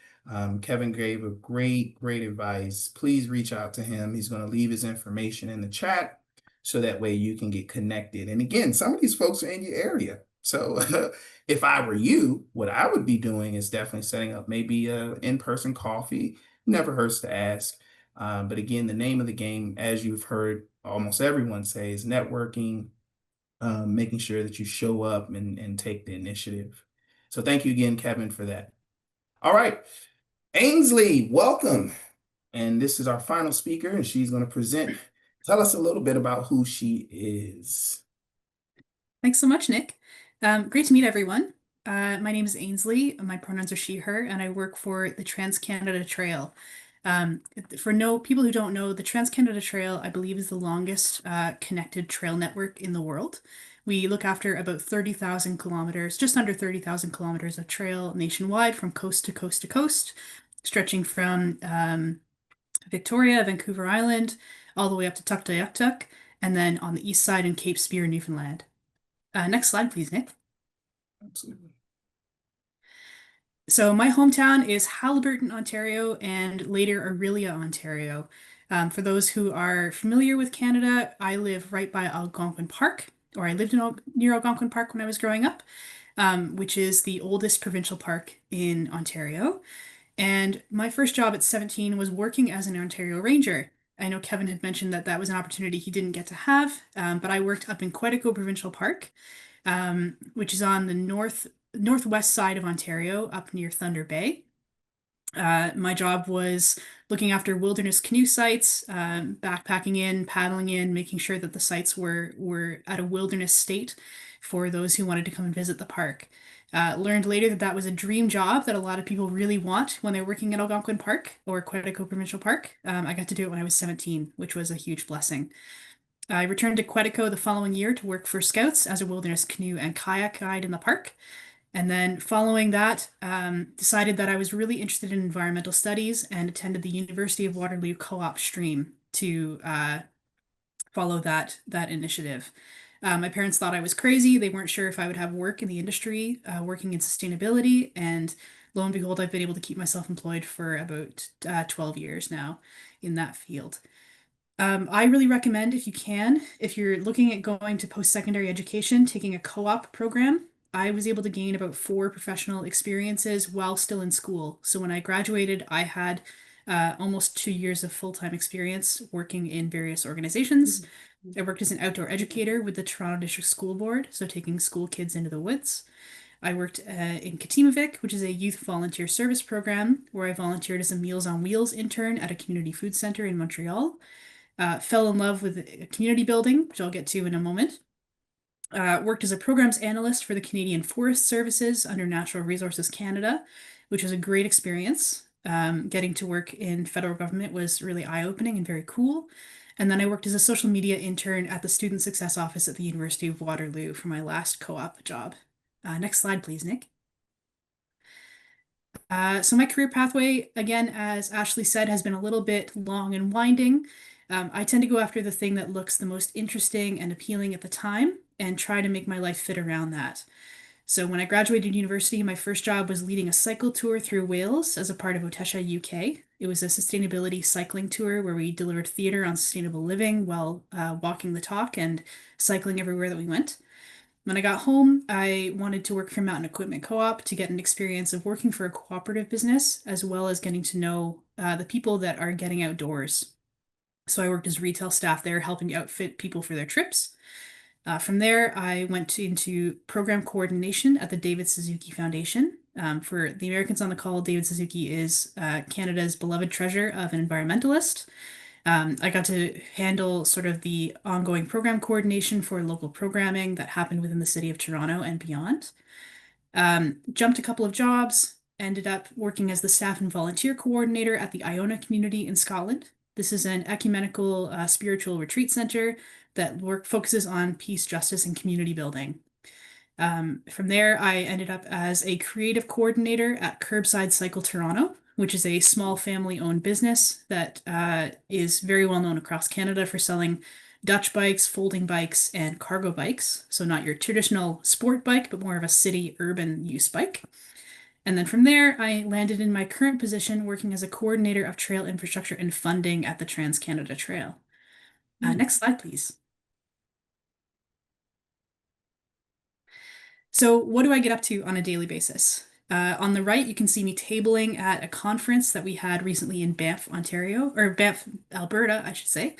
Kevin gave a great advice. Please reach out to him. He's going to leave his information in the chat so that way you can get connected. And again, some of these folks are in your area. So if I were you, what I would be doing is definitely setting up maybe a in-person coffee. Never hurts to ask. But again, the name of the game, as you've heard almost everyone say, is networking, making sure that you show up and take the initiative. So thank you again, Kevin, for that. All right, Ainsley, welcome. And this is our final speaker, and she's going to tell us a little bit about who she is. Thanks so much, Nick. Great to meet everyone. My name is Ainsley. My pronouns are she, her, and I work for the Trans-Canada Trail. For people who don't know, the Trans-Canada Trail, I believe, is the longest connected trail network in the world. We look after about 30,000 kilometers, just under 30,000 kilometers of trail nationwide from coast to coast to coast, stretching from Victoria, Vancouver Island, all the way up to Tuktoyaktuk, and then on the east side in Cape Spear, Newfoundland. Next slide, please, Nick. Absolutely. So my hometown is Haliburton, Ontario, and later Orillia, Ontario. For those who are familiar with Canada, I live right by Algonquin Park, or I lived near Algonquin Park when I was growing up, which is the oldest provincial park in Ontario. And my first job at 17 was working as an Ontario Ranger. I know Kevin had mentioned that was an opportunity he didn't get to have, but I worked up in Quetico Provincial Park, which is on the northwest side of Ontario, up near Thunder Bay. My job was looking after wilderness canoe sites, backpacking in, paddling in, making sure that the sites were at a wilderness state for those who wanted to come and visit the park. Learned later that that was a dream job that a lot of people really want when they're working at Algonquin Park or Quetico Provincial Park. I got to do it when I was 17, which was a huge blessing. I returned to Quetico the following year to work for Scouts as a wilderness canoe and kayak guide in the park. And then following that, decided that I was really interested in environmental studies and attended the University of Waterloo co-op stream to follow that initiative. My parents thought I was crazy. They weren't sure if I would have work in the industry, working in sustainability. And lo and behold, I've been able to keep myself employed for about 12 years now in that field. I really recommend if you can, if you're looking at going to post-secondary education, taking a co-op program. I was able to gain about 4 professional experiences while still in school. So when I graduated, I had almost 2 years of full-time experience working in various organizations. I worked as an outdoor educator with the Toronto District School Board, so taking school kids into the woods. I worked in Katimavik, which is a youth volunteer service program, where I volunteered as a Meals on Wheels intern at a community food center in Montreal. Fell in love with community building, which I'll get to in a moment. Worked as a programs analyst for the Canadian Forest Services under Natural Resources Canada, which was a great experience. Getting to work in federal government was really eye-opening and very cool. And then I worked as a social media intern at the Student Success Office at the University of Waterloo for my last co-op job. Next slide, please, Nick. So my career pathway, again, as Ashley said, has been a little bit long and winding. I tend to go after the thing that looks the most interesting and appealing at the time and try to make my life fit around that. So when I graduated university, my first job was leading a cycle tour through Wales as a part of Otesha, UK. It was a sustainability cycling tour where we delivered theater on sustainable living while walking the talk and cycling everywhere that we went. When I got home, I wanted to work for Mountain Equipment Co-op to get an experience of working for a cooperative business, as well as getting to know the people that are getting outdoors. So I worked as retail staff there, helping outfit people for their trips. From there, I went into program coordination at the David Suzuki Foundation. For the Americans on the call, David Suzuki is Canada's beloved treasure of an environmentalist. I got to handle sort of the ongoing program coordination for local programming that happened within the city of Toronto and beyond. Jumped a couple of jobs, ended up working as the staff and volunteer coordinator at the Iona community in Scotland. This is an ecumenical spiritual retreat center that focuses on peace, justice, and community building. From there, I ended up as a creative coordinator at Curbside Cycle Toronto, which is a small family-owned business that is very well known across Canada for selling Dutch bikes, folding bikes, and cargo bikes. So not your traditional sport bike, but more of a city urban use bike. And then from there, I landed in my current position working as a coordinator of trail infrastructure and funding at the Trans-Canada Trail. Next slide, please. So what do I get up to on a daily basis? On the right, you can see me tabling at a conference that we had recently in Banff, Ontario, or Banff, Alberta, I should say.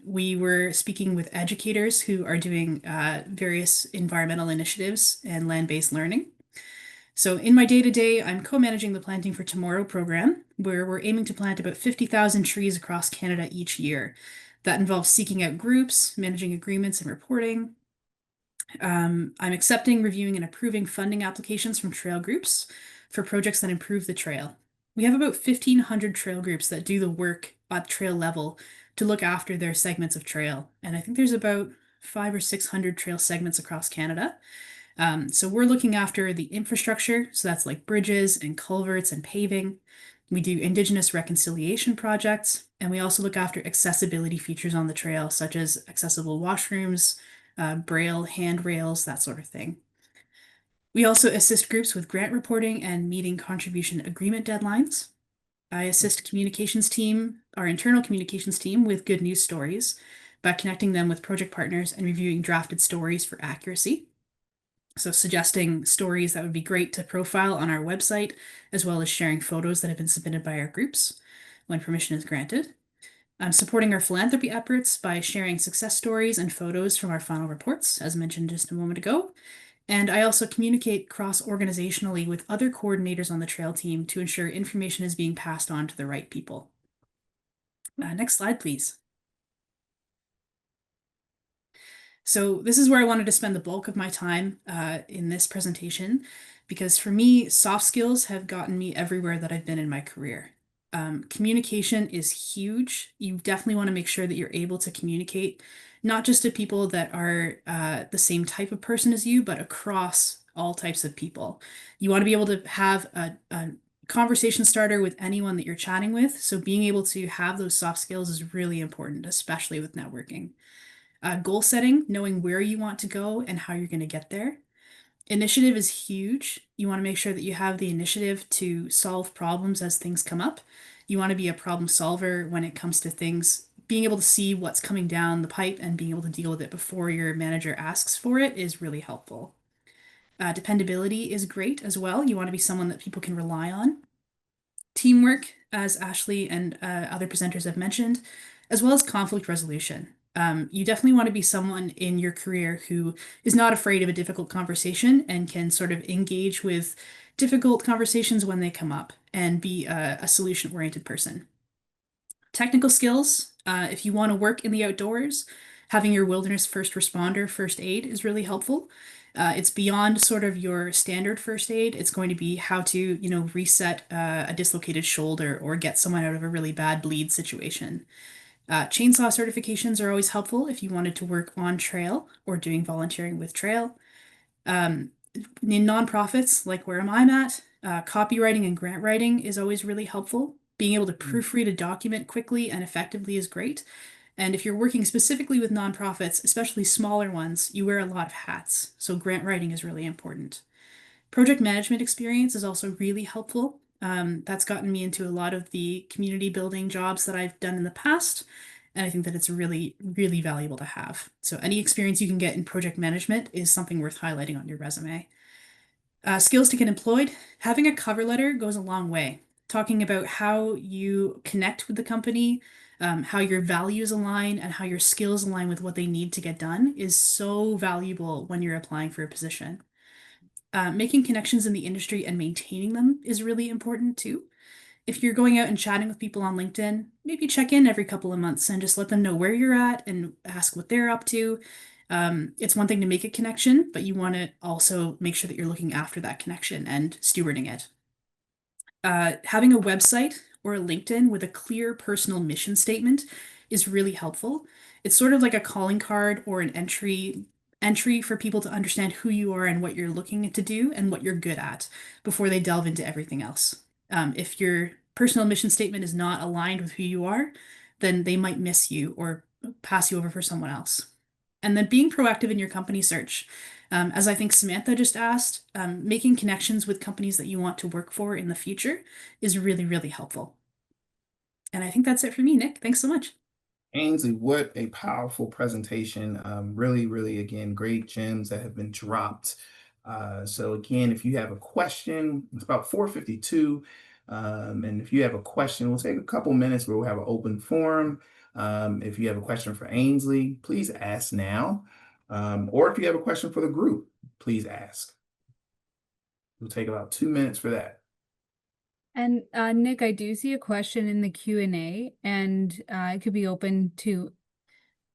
We were speaking with educators who are doing various environmental initiatives and land-based learning. So in my day-to-day, I'm co-managing the Planting for Tomorrow program, where we're aiming to plant about 50,000 trees across Canada each year. That involves seeking out groups, managing agreements and reporting. I'm accepting, reviewing, and approving funding applications from trail groups for projects that improve the trail. We have about 1,500 trail groups that do the work at trail level to look after their segments of trail. And I think there's about 500 or 600 trail segments across Canada. So we're looking after the infrastructure. So that's like bridges and culverts and paving. We do Indigenous reconciliation projects, and we also look after accessibility features on the trail, such as accessible washrooms, braille, handrails, that sort of thing. We also assist groups with grant reporting and meeting contribution agreement deadlines. I assist communications team, our internal communications team, with good news stories by connecting them with project partners and reviewing drafted stories for accuracy. So suggesting stories that would be great to profile on our website, as well as sharing photos that have been submitted by our groups when permission is granted. I'm supporting our philanthropy efforts by sharing success stories and photos from our final reports, as mentioned just a moment ago. And I also communicate cross-organizationally with other coordinators on the trail team to ensure information is being passed on to the right people. Next slide, please. So this is where I wanted to spend the bulk of my time in this presentation, because for me, soft skills have gotten me everywhere that I've been in my career. Communication is huge. You definitely want to make sure that you're able to communicate, not just to people that are the same type of person as you, but across all types of people. You want to be able to have a conversation starter with anyone that you're chatting with. So being able to have those soft skills is really important, especially with networking. Goal setting, knowing where you want to go and how you're going to get there. Initiative is huge. You want to make sure that you have the initiative to solve problems as things come up. You want to be a problem solver when it comes to things. Being able to see what's coming down the pipe and being able to deal with it before your manager asks for it is really helpful. Dependability is great as well. You want to be someone that people can rely on. Teamwork, as Ashley and other presenters have mentioned, as well as conflict resolution. You definitely want to be someone in your career who is not afraid of a difficult conversation and can sort of engage with difficult conversations when they come up and be a solution-oriented person. Technical skills, if you want to work in the outdoors, having your wilderness first responder first aid is really helpful. It's beyond sort of your standard first aid. It's going to be how to, reset a dislocated shoulder or get someone out of a really bad bleed situation. Chainsaw certifications are always helpful if you wanted to work on trail or doing volunteering with trail. In nonprofits, like where I'm at, copywriting and grant writing is always really helpful. Being able to proofread a document quickly and effectively is great. And if you're working specifically with nonprofits, especially smaller ones, you wear a lot of hats. So grant writing is really important. Project management experience is also really helpful. That's gotten me into a lot of the community building jobs that I've done in the past. And I think that it's really, really valuable to have. So any experience you can get in project management is something worth highlighting on your resume. Skills to get employed. Having a cover letter goes a long way. Talking about how you connect with the company, how your values align, and how your skills align with what they need to get done is so valuable when you're applying for a position. Making connections in the industry and maintaining them is really important too. If you're going out and chatting with people on LinkedIn, maybe check in every couple of months and just let them know where you're at and ask what they're up to. It's one thing to make a connection, but you want to also make sure that you're looking after that connection and stewarding it. Having a website or a LinkedIn with a clear personal mission statement is really helpful. It's sort of like a calling card or an entry for people to understand who you are and what you're looking to do and what you're good at before they delve into everything else. If your personal mission statement is not aligned with who you are, then they might miss you or pass you over for someone else. And then being proactive in your company search. As I think Samantha just asked, making connections with companies that you want to work for in the future is really, really helpful. And I think that's it for me, Nick. Thanks so much. Ainsley, what a powerful presentation. Really, really, again, great gems that have been dropped. So again, if you have a question, it's about 4:52. And if you have a question, we'll take a couple minutes where we'll have an open forum. If you have a question for Ainsley, please ask now. Or if you have a question for the group, please ask. We'll take about 2 minutes for that. And Nick, I do see a question in the Q&A, and it could be open to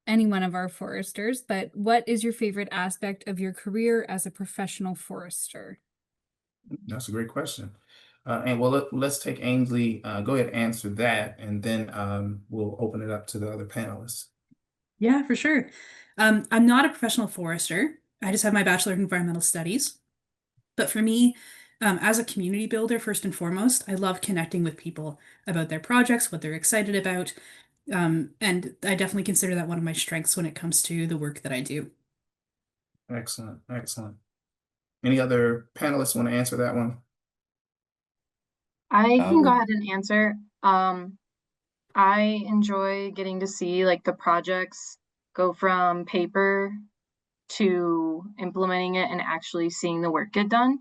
any one of our foresters, but what is your favorite aspect of your career as a professional forester? That's a great question. And well, let's take Ainsley, go ahead and answer that, and then we'll open it up to the other panelists. Yeah, for sure. I'm not a professional forester. I just have my Bachelor of Environmental Studies. But for me, as a community builder, first and foremost, I love connecting with people about their projects, what they're excited about. And I definitely consider that one of my strengths when it comes to the work that I do. Excellent, excellent. Any other panelists want to answer that one? I can go ahead and answer. I enjoy getting to see like the projects go from paper to implementing it and actually seeing the work get done.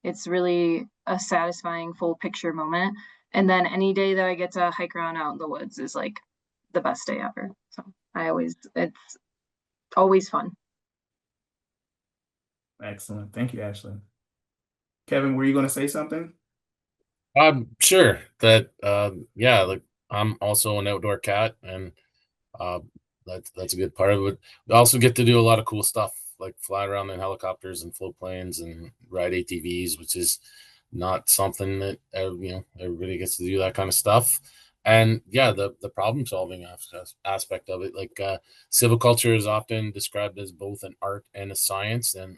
It's really a satisfying full picture moment. And then any day that I get to hike around out in the woods is like the best day ever. So it's always fun. Excellent. Thank you, Ashley. Kevin, were you going to say something? Sure. That yeah, like I'm also an outdoor cat, and uh, that's a good part of it. We also get to do a lot of cool stuff, like fly around in helicopters and float planes and ride ATVs, which is not something that everybody gets to do that kind of stuff. And yeah, the problem solving aspect of it, like civil culture is often described as both an art and a science, and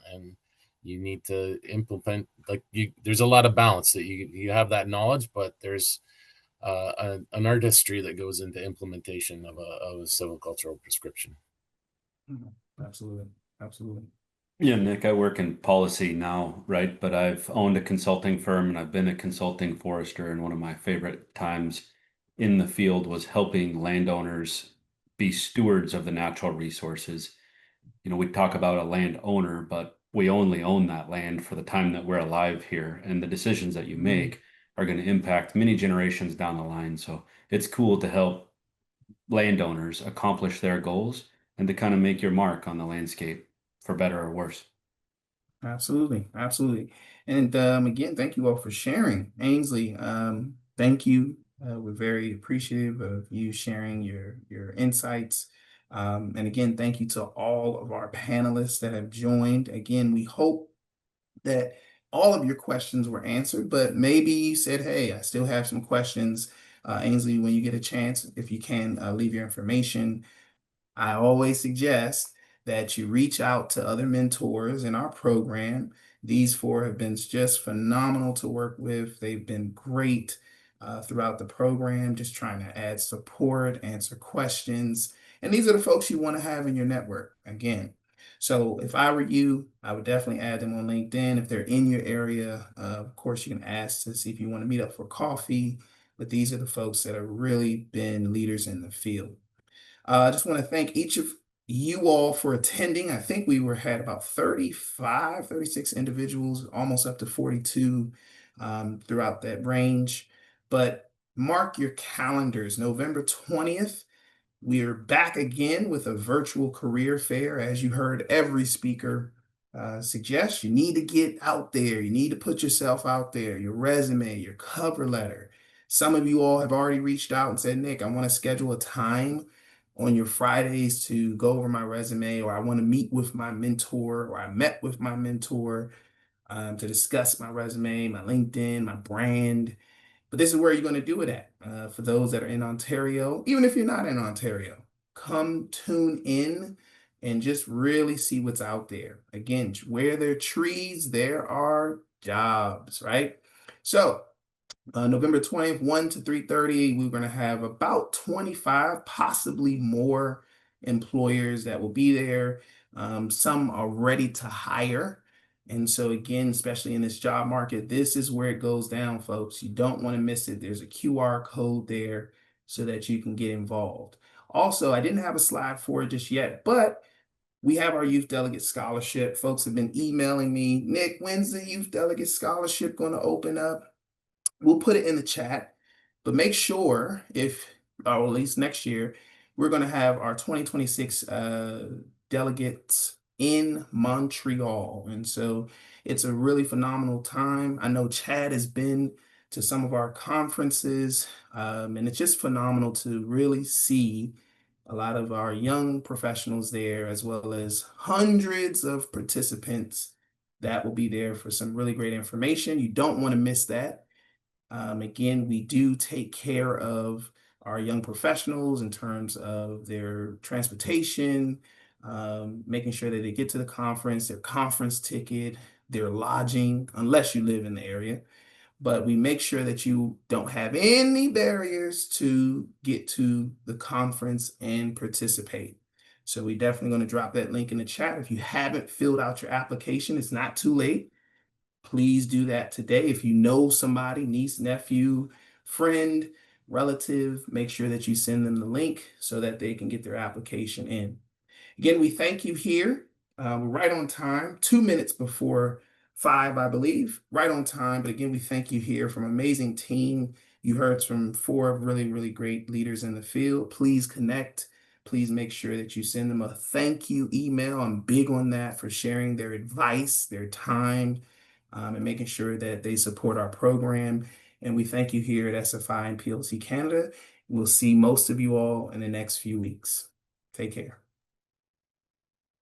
you need to implement, like, there's a lot of balance that you have that knowledge, but there's an artistry that goes into implementation of a civil cultural prescription. Absolutely. Absolutely. Yeah, Nick, I work in policy now, right? But I've owned a consulting firm and I've been a consulting forester. And one of my favorite times in the field was helping landowners be stewards of the natural resources. You know, we talk about a landowner, but we only own that land for the time that we're alive here. And the decisions that you make are going to impact many generations down the line. So it's cool to help landowners accomplish their goals and to kind of make your mark on the landscape, for better or worse. Absolutely. Absolutely. And again, thank you all for sharing. Ainsley, thank you. We're very appreciative of you sharing your insights. And again, thank you to all of our panelists that have joined. Again, we hope that all of your questions were answered, but maybe you said, hey, I still have some questions. Ainsley, when you get a chance, if you can leave your information. I always suggest that you reach out to other mentors in our program. These four have been just phenomenal to work with. They've been great throughout the program, just trying to add support, answer questions. And these are the folks you want to have in your network again. So if I were you, I would definitely add them on LinkedIn. If they're in your area, of course, you can ask to see if you want to meet up for coffee. But these are the folks that have really been leaders in the field. I just want to thank each of you all for attending. I think had about 35, 36 individuals, almost up to 42 throughout that range. But mark your calendars, November 20th. We are back again with a virtual career fair. As you heard every speaker suggest, you need to get out there. You need to put yourself out there, your resume, your cover letter. Some of you all have already reached out and said, Nick, I want to schedule a time on your Fridays to go over my resume, or I want to meet with my mentor, or I met with my mentor to discuss my resume, my LinkedIn, my brand. But this is where you're going to do it at. For those that are in Ontario, even if you're not in Ontario, come tune in and just really see what's out there. Again, where there are trees, there are jobs, right? So November 20th, 1 to 3:30, we're going to have about 25, possibly more employers that will be there. Some are ready to hire. And so again, especially in this job market, this is where it goes down, folks. You don't want to miss it. There's a QR code there so that you can get involved. Also, I didn't have a slide for it just yet, but we have our Youth Delegate Scholarship. Folks have been emailing me, Nick, when's the Youth Delegate Scholarship going to open up? We'll put it in the chat, but make sure or at least next year, we're going to have our 2026 delegates in Montreal. And so it's a really phenomenal time. I know Chad has been to some of our conferences, and it's just phenomenal to really see a lot of our young professionals there, as well as hundreds of participants that will be there for some really great information. You don't want to miss that. Again, we do take care of our young professionals in terms of their transportation, making sure that they get to the conference, their conference ticket, their lodging, unless you live in the area. But we make sure that you don't have any barriers to get to the conference and participate. So we definitely going to drop that link in the chat. If you haven't filled out your application, it's not too late. Please do that today. If you know somebody, niece, nephew, friend, relative, make sure that you send them the link so that they can get their application in. Again, we thank you here. We're right on time, 2 minutes before 5, I believe, right on time. But again, we thank you here from an amazing team. You heard from 4 really, really great leaders in the field. Please connect. please make sure that you send them a thank you email. I'm big on that, for sharing their advice, their time, and making sure that they support our program. And we thank you here at SFI and PLC Canada. We'll see most of you all in the next few weeks. Take care.